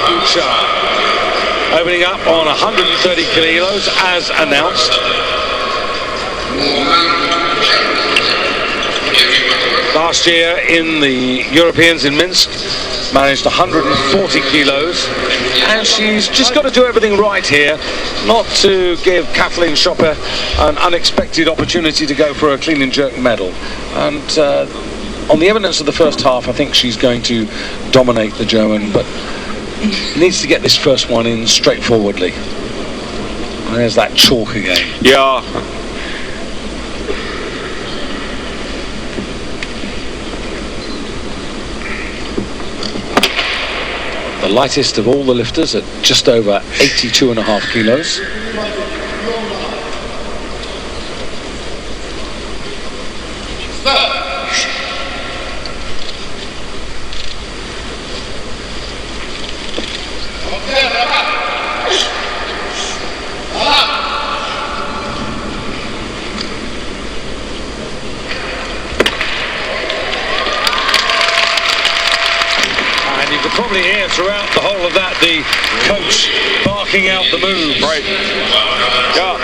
Ucha, opening up on 130 kilos as announced. Last year in the Europeans in Minsk, managed 140 kilos, and she's just got to do everything right here, not to give Kathleen Schopper an unexpected opportunity to go for a clean and jerk medal. And on the evidence of the first half, I think she's going to dominate the German, but needs to get this first one in straightforwardly. And there's that chalk again. Yeah. The lightest of all the lifters at just over 82.5 kilos. Probably hear throughout the whole of that the coach barking out the moves. Right. Yeah.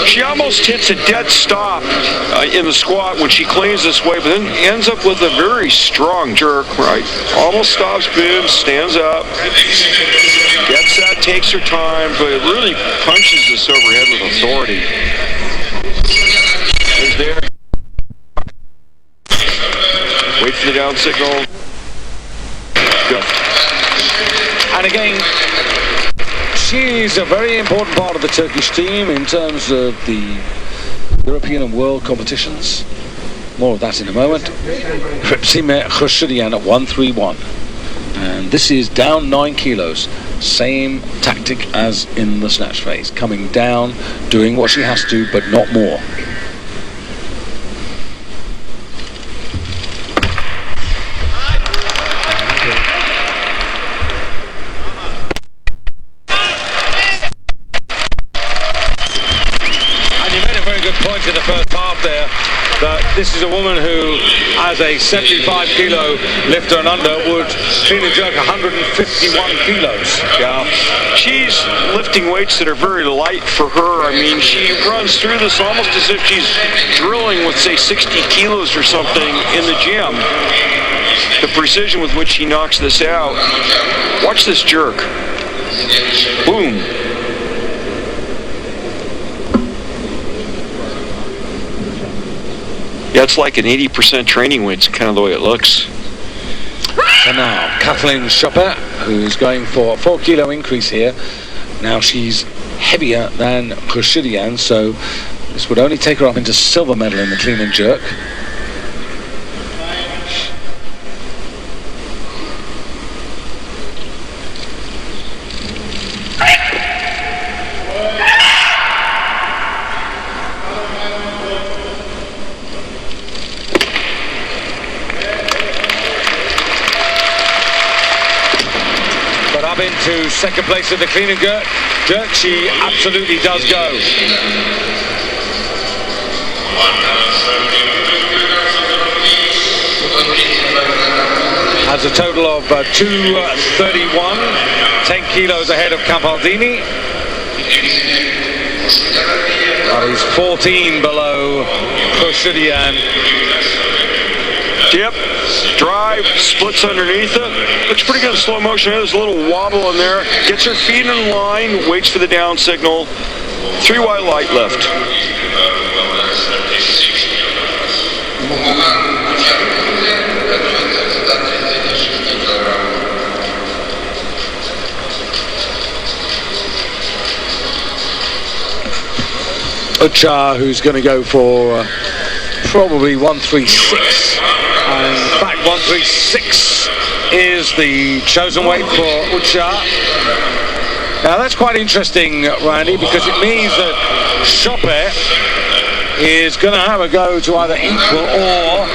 She almost hits a dead stop in the squat when she cleans this way, but then ends up with a very strong jerk. Right. Almost stops, boom, stands up, gets that, takes her time, but it really punches this overhead with authority. Is there. Wait for the down signal. Good. And again, she's a very important part of the Turkish team in terms of the European and world competitions. More of that in a moment. Tatiana Kashirina at 131. And this is down 9 kilos. Same tactic as in the snatch phase. Coming down, doing what she has to, but not more. In the first half there, that this is a woman who, as a 75 kilo lifter and under, would clean and jerk 151 kilos. Yeah, she's lifting weights that are very light for her. I mean, she runs through this almost as if she's drilling with, say, 60 kilos or something in the gym. The precision with which she knocks this out. Watch this jerk. Boom. Yeah, it's like an 80% training weight. It's kind of the way it looks. So now, Kathleen Schopper, who's going for a 4 kilo increase here. Now she's heavier than Kashirina, so this would only take her up into silver medal in the clean and jerk. Into second place in the clean and jerk. She absolutely does go. Has a total of 231, 10 kilos ahead of Campaldini. That is 14 below Kashirina. Yep. Drive, splits underneath it. Looks pretty good in slow motion. There's a little wobble in there. Gets her feet in line, waits for the down signal. 3 wide light lift. Ucha, who's going to go for probably 136. And in fact, 136 is the chosen weight for Ucha. Now that's quite interesting, Randy, because it means that Schopper is going to have a go to either equal or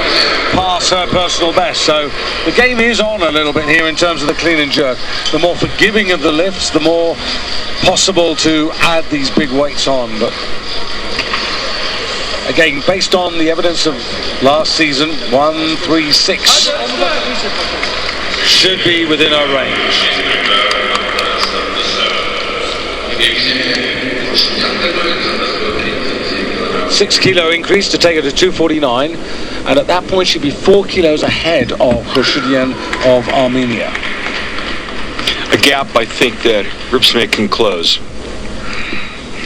pass her personal best. So the game is on a little bit here in terms of the clean and jerk. The more forgiving of the lifts, the more possible to add these big weights on. But again, based on the evidence of last season, 136. should be within our range. 6 kilo increase to take her to 249, and at that point she'd be 4 kilos ahead of Kashirina of Armenia. A gap I think that Ripsmith can close.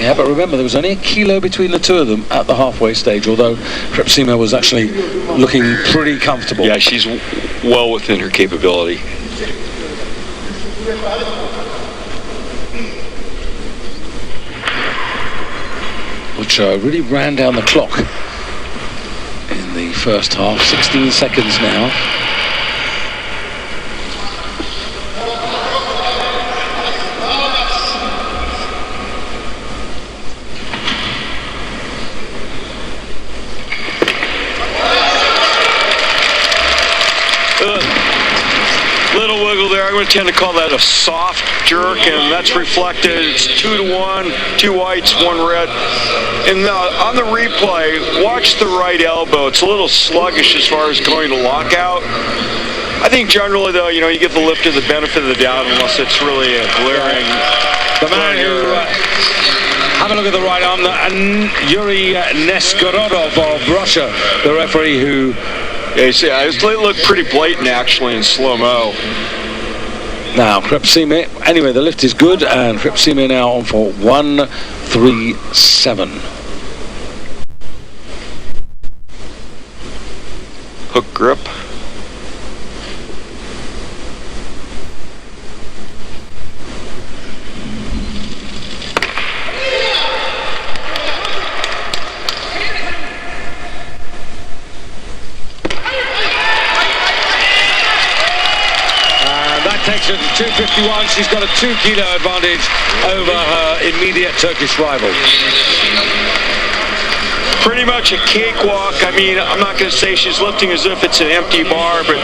Yeah, but remember, there was only a kilo between the two of them at the halfway stage, although Ripsima was actually looking pretty comfortable. Yeah, she's well within her capability. Which really ran down the clock in the first half. 16 seconds now. Little wiggle there. I'm going to tend to call that a soft jerk, and that's reflected. It's 2-1, 2 whites, 1 red. And on the replay, watch the right elbow. It's a little sluggish as far as going to lockout. I think generally, though, you give the lifter the benefit of the doubt unless it's really a glaring. The man who, have a look at the right arm, Yuri Neskorodov of Russia, the referee who. Yeah, it looked pretty blatant actually in slow-mo. Now, Krepsime, anyway, the lift is good, and Krepsime now on for 137. Hook grip. Takes her to 251. She's got a 2 kilo advantage over her immediate Turkish rival. Pretty much a cakewalk. I mean, I'm not going to say she's lifting as if it's an empty bar, but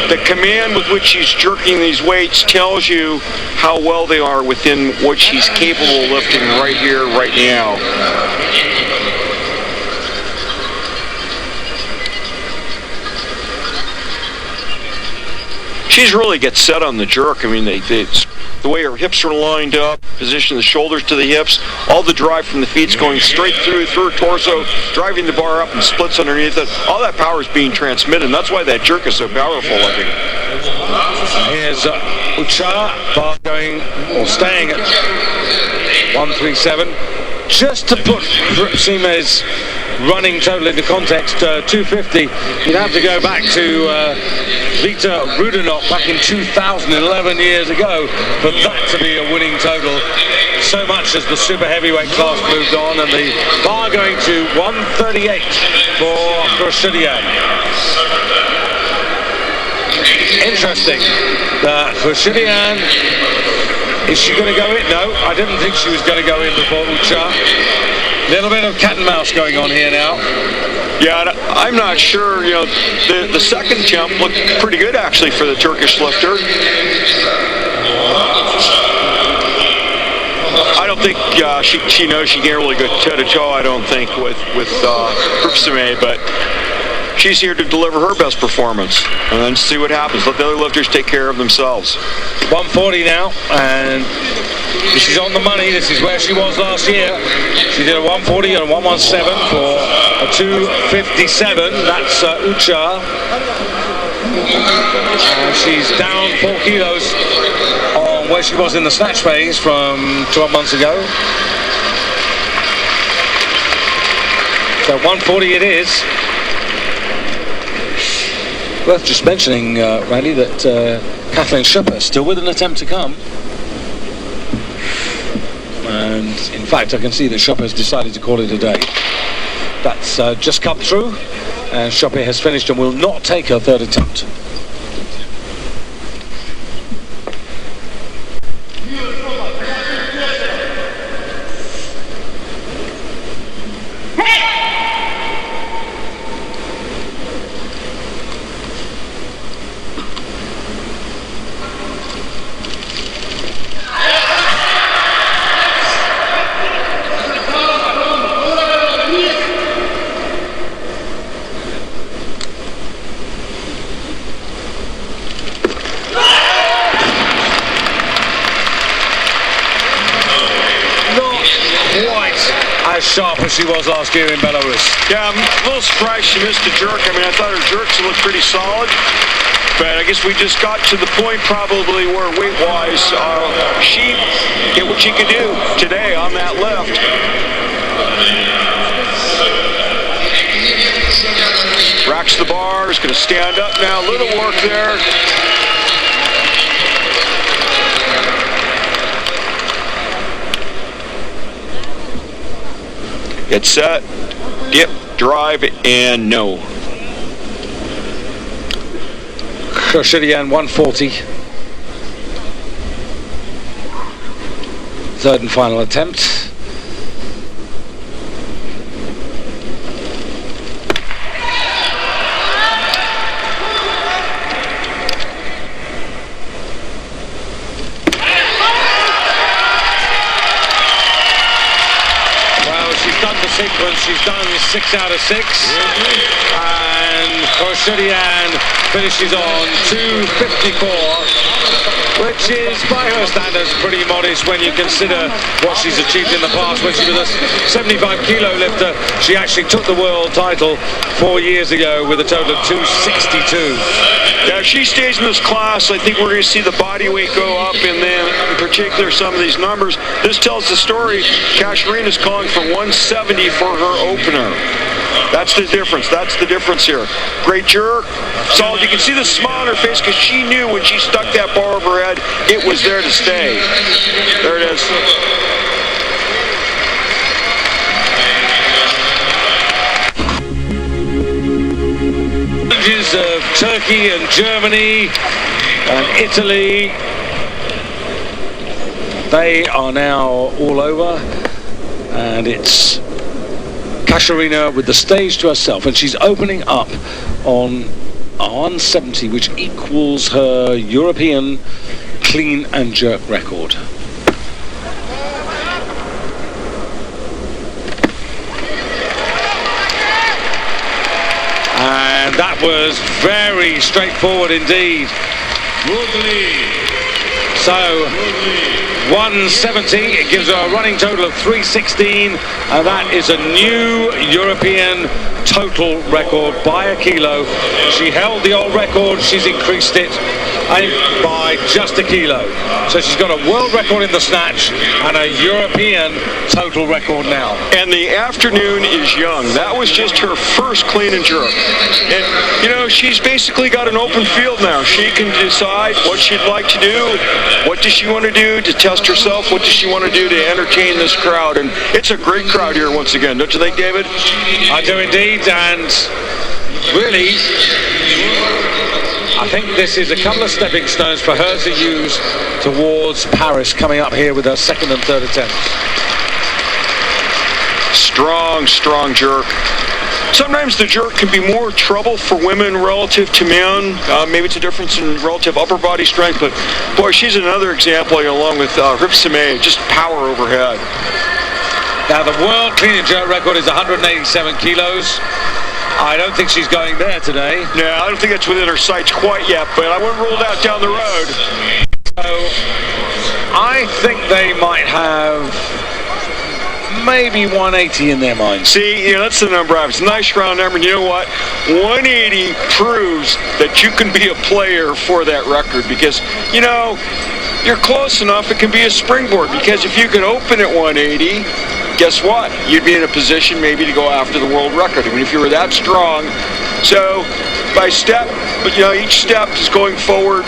the command with which she's jerking these weights tells you how well they are within what she's capable of lifting right here, right now. She's really gets set on the jerk. I mean, the way her hips are lined up, position the shoulders to the hips, all the drive from the feet's going straight through her torso, driving the bar up and splits underneath it. All that power is being transmitted, and that's why that jerk is so powerful looking. Here's Ucha, bar going, or staying at 137. Just to put Sime's running total into context, 250, you'd have to go back to Viktor Rudanov back in 2011 years ago for that to be a winning total. So much as the super heavyweight class moved on, and the bar going to 138 for Kashirina. Interesting that Kashirina, is she going to go in? No, I didn't think she was going to go in before Ucha. Little bit of cat and mouse going on here now. Yeah, I'm not sure. The second jump looked pretty good actually for the Turkish lifter. I don't think she knows she can't really go toe-to-toe, I don't think, with Ripsime, but she's here to deliver her best performance and then see what happens. Let the other lifters take care of themselves. 140 now, and this is on the money. This is where she was last year. She did a 140 and a 117 for a 257. That's Ucha. And she's down 4 kilos on where she was in the snatch phase from 12 months ago. So 140 it is. Worth just mentioning, Randy, that Kathleen Schupper is still with an attempt to come. And in fact, I can see that Schupper has decided to call it a day. That's just come through, and Schupper has finished and will not take her third attempt. as sharp as she was last year in Belarus. Yeah, I'm a little surprised she missed a jerk. I mean, I thought her jerks looked pretty solid. But I guess we just got to the point probably where weight-wise, she did what she could do today on that lift. Racks the bar, is going to stand up now. Little work there. Get set, dip, drive, and no. Kashirina 140. Third and final attempt. Sequence. She's done 6 out of 6, and Kashirina finishes on 254, which is by her standards pretty modest when you consider what she's achieved in the past. When she was a 75 kilo lifter, she actually took the world title 4 years ago with a total of 262. Yeah, if she stays in this class, I think we're going to see the body weight go up, and then in particular some of these numbers. This tells the story. Kashirina's calling for 170 for her opener. That's the difference. That's the difference here. Great jerk. Solid. You can see the smile on her face because she knew when she stuck that bar over her head, it was there to stay. There it is. Of Turkey and Germany and Italy, they are now all over, and it's Kashirina with the stage to herself, and she's opening up on 170, which equals her European clean and jerk record. And that was very straightforward indeed. So 170, it gives her a running total of 316, and that is a new European total record by a kilo. She held the old record, she's increased it by just a kilo. So she's got a world record in the snatch and a European total record now. And the afternoon is young. That was just her first clean and jerk. And, you know, she's basically got an open field now. She can decide what she'd like to do. What does she want to do to test herself? What does she want to do to entertain this crowd? And it's a great crowd here once again, don't you think, David? I do indeed, and really, I think this is a couple of stepping stones for her to use towards Paris, coming up here with her second and third attempts. Strong, strong jerk. Sometimes the jerk can be more trouble for women relative to men. Maybe it's a difference in relative upper body strength, but boy, she's another example along with Ripsime, just power overhead. Now the world clean and jerk record is 187 kilos. I don't think she's going there today. No, I don't think it's within her sights quite yet, but I wouldn't rule that down the road. So I think they might have maybe 180 in their minds. See, you know, that's the number. It's a nice round number. And you know what? 180 proves that you can be a player for that record because, you know, you're close enough. It can be a springboard because if you could open at 180, guess what? You'd be in a position maybe to go after the world record. I mean, if you were that strong. So by step, but you know, each step is going forward.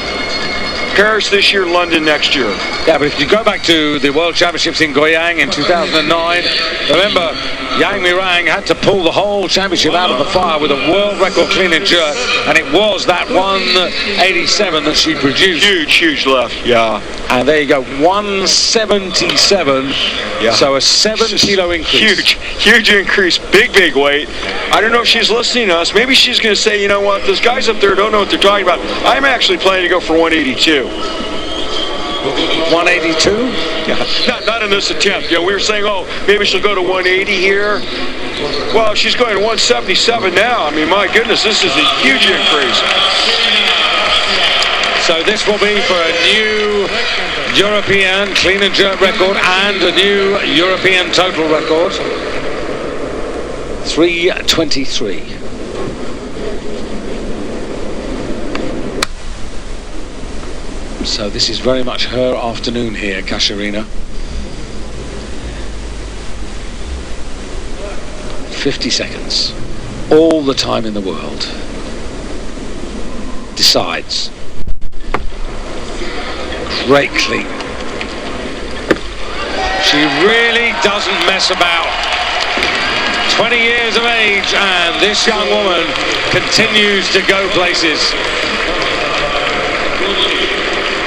Paris this year, London next year. Yeah, but if you go back to the World Championships in Goyang in 2009, remember, Yang Mirang had to pull the whole championship out of the fire with a world record clean and jerk, and it was that 187 that she produced. Huge, huge lift, yeah. And there you go, 177, yeah. So a 7 kilo increase. Huge increase, big weight. I don't know if she's listening to us. Maybe she's going to say, you know what, those guys up there don't know what they're talking about. I'm actually planning to go for 182. 182? Yeah, not in this attempt. You know, we were saying, oh, maybe she'll go to 180 here. Well, she's going to 177 now. I mean, my goodness, this is a huge increase. So this will be for a new European clean and jerk record and a new European total record. 3:23. So this is very much her afternoon here, Kashirina. 50 seconds. All the time in the world. Decides. Great clean. She really doesn't mess about. 20 years of age, and this young woman continues to go places.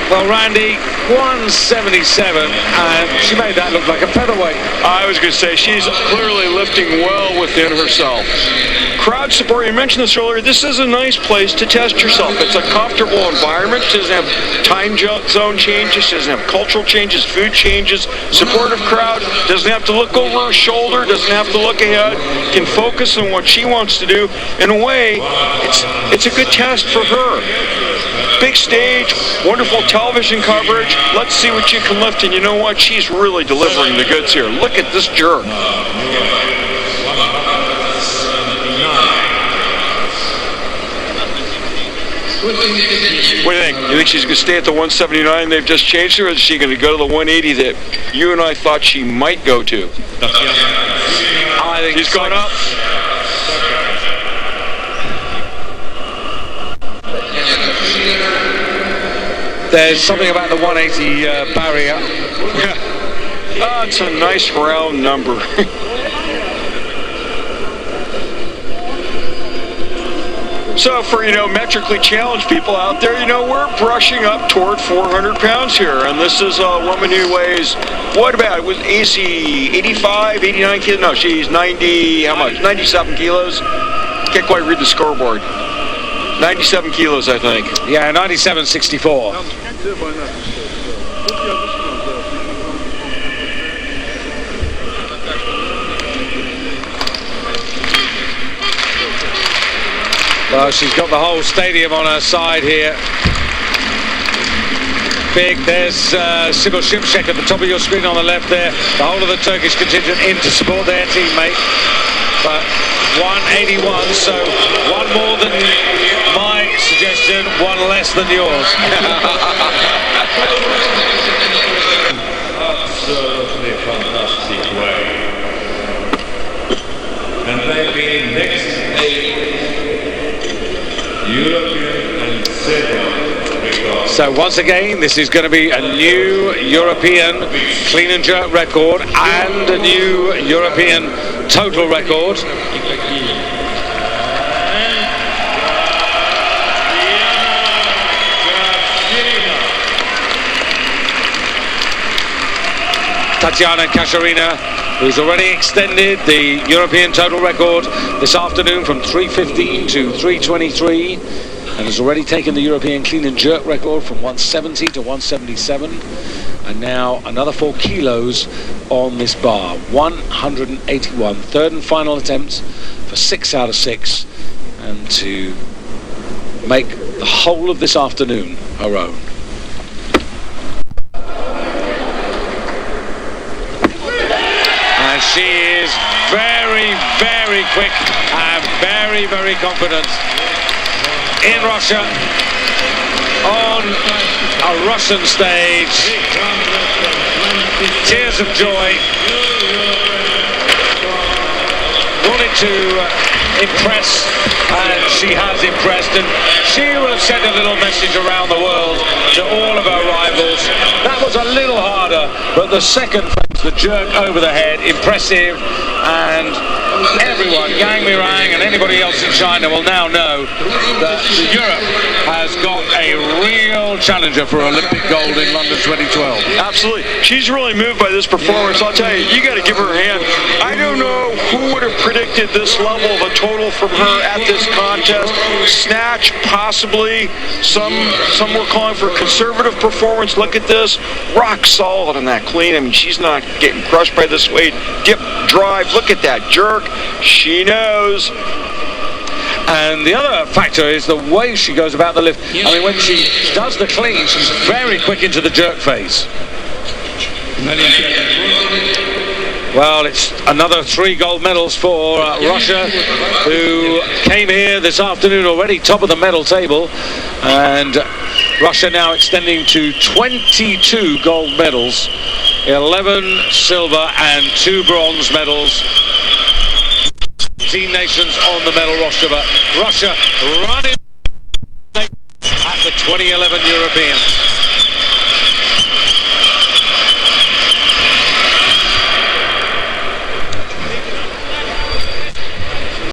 Well, Randy, 177, and she made that look like a featherweight. I was going to say, she's clearly lifting well within herself. Crowd support, you mentioned this earlier, this is a nice place to test yourself. It's a comfortable environment. She doesn't have time zone changes, she doesn't have cultural changes, food changes, supportive crowd, doesn't have to look over her shoulder, doesn't have to look ahead, can focus on what she wants to do. In a way, it's a good test for her. Big stage, wonderful television coverage. Let's see what you can lift, and you know what? She's really delivering the goods here. Look at this jerk. What do you think? You think she's going to stay at the 179 they've just changed her, or is she going to go to the 180 that you and I thought she might go to? I think she's gone up. There's something about the 180 barrier. Oh, it's a nice round number. So for, metrically challenged people out there, we're brushing up toward 400 pounds here. And this is a woman who weighs, what about, was AC 85, 89 kilos? No, she's 90, how much? 97 kilos? Can't quite read the scoreboard. 97 kilos, I think. Yeah, 97.64. Well, she's got the whole stadium on her side here. Big, there's Sibel Şimşek at the top of your screen on the left there. The whole of the Turkish contingent in to support their teammate. But 181, so one more than my suggestion, one less than yours. Absolutely fantastic way. And they've been next 8 European and silver. So once again, this is going to be a new European clean and jerk record and a new European total record. Tatiana Kashirina, who's already extended the European total record this afternoon from 3:15 to 3:23. And has already taken the European clean and jerk record from 170 to 177. And now another 4 kilos on this bar. 181. Third and final attempt for 6 out of 6. And to make the whole of this afternoon her own. And she is very, very quick and very, very confident. In Russia, on a Russian stage, tears of joy, wanted to impress, and she has impressed, and she will have sent a little message around the world to all of her rivals. That was a little harder, but the second phase, the jerk over the head, impressive, and everyone, Yang Mirang and anybody else in China will now know that Europe has got a real challenger for Olympic gold in London 2012. Absolutely. She's really moved by this performance. I'll tell you, you got to give her a hand. I don't know who would have predicted this level of a total from her at this contest. Snatch, possibly. Some were calling for conservative performance. Look at this. Rock solid on that clean. I mean, she's not getting crushed by this weight. Dip, drive. Look at that jerk. She knows. And the other factor is the way she goes about the lift. I mean, when she does the clean, she's very quick into the jerk phase. Well, it's another 3 gold medals for Russia, who came here this afternoon already top of the medal table, and Russia now extending to 22 gold medals, 11 silver and 2 bronze medals. 18 nations on the medal roster, but Russia running at the 2011 Europeans.